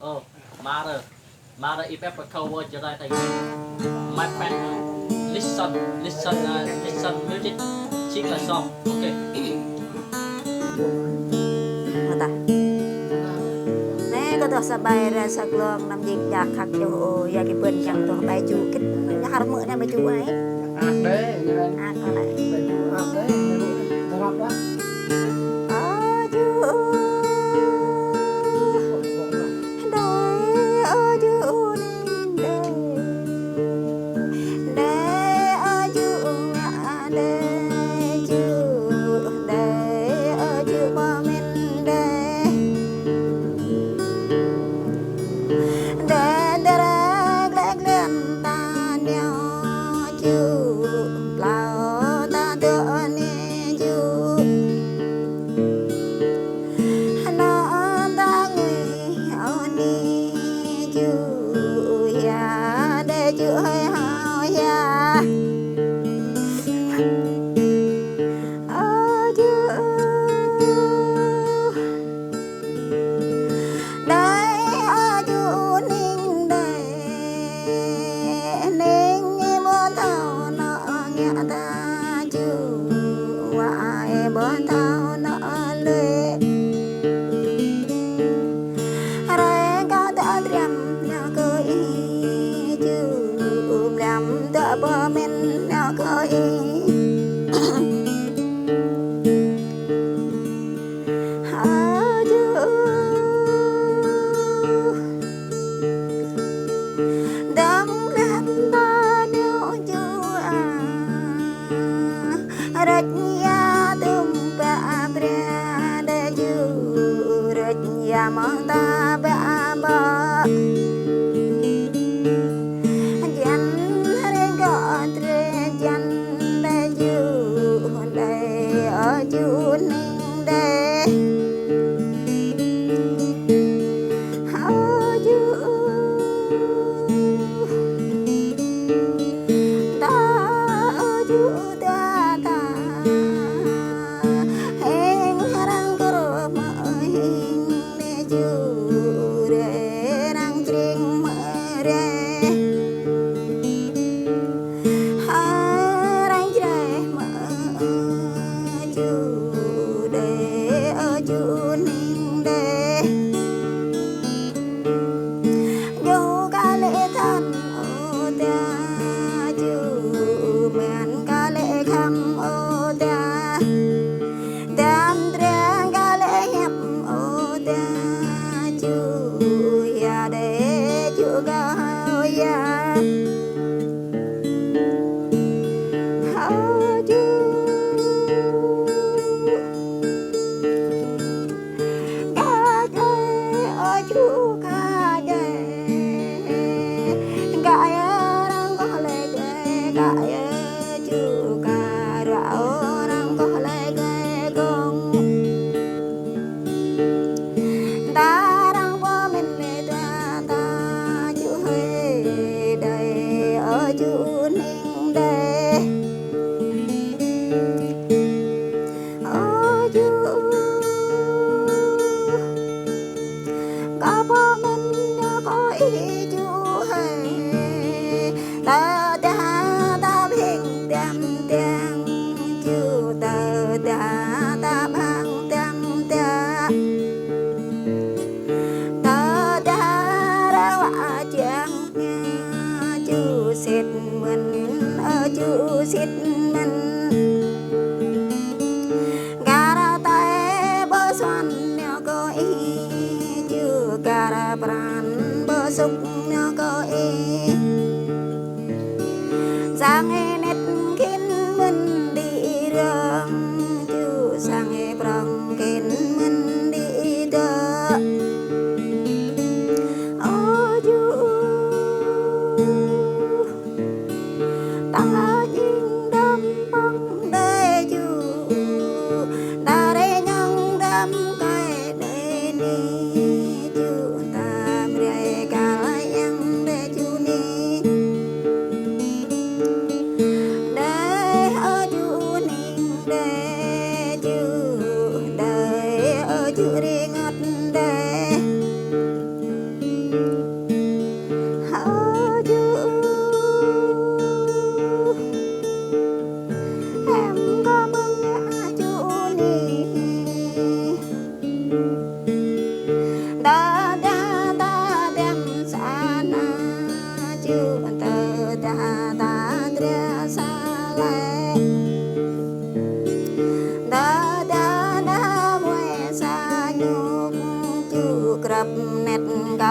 Oh, Mother, Mother, if ever cover cho ra thầy my friend, listen music, sing a song, okay. Mata. Nè có tôi sa bay ra sa glong nam dịch giặc khắc cho ya cái bên chẳng tôi bay chú cái nó harus mượn em bay chú ấy. Đấy, Con này. đấy, nó học đó.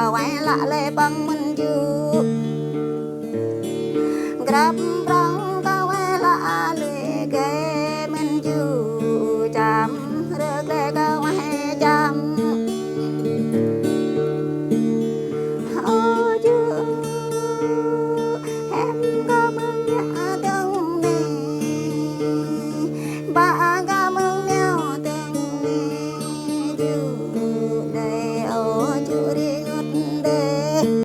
cờ quay lạ lệ bằng mình chưa grab rong cờ quay lạ lệ kê mình chưa chạm rực lệ cờ quay chạm ôi chưa em có mừng nhà từng này ba có mừng nhau từng này chưa đây ôi chưa đi ngất đây